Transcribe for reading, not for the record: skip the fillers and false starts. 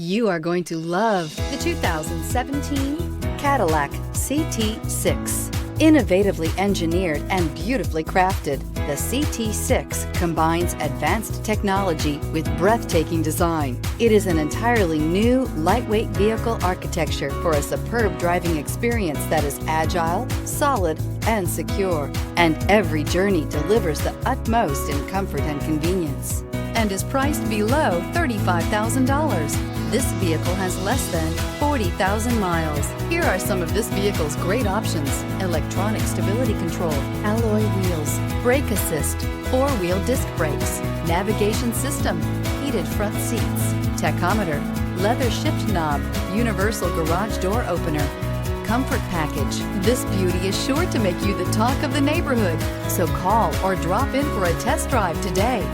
You are going to love the 2017 Cadillac CT6. Innovatively engineered and beautifully crafted, the CT6 combines advanced technology with breathtaking design. It is an entirely new, lightweight vehicle architecture for a superb driving experience that is agile, solid, and secure. And every journey delivers the utmost in comfort and convenience, and is priced below $35,000. This vehicle has less than 40,000 miles. Here are some of this vehicle's great options: electronic stability control, alloy wheels, brake assist, 4-wheel disc brakes, navigation system, heated front seats, tachometer, leather shift knob, universal garage door opener, comfort package. This beauty is sure to make you the talk of the neighborhood. So call or drop in for a test drive today.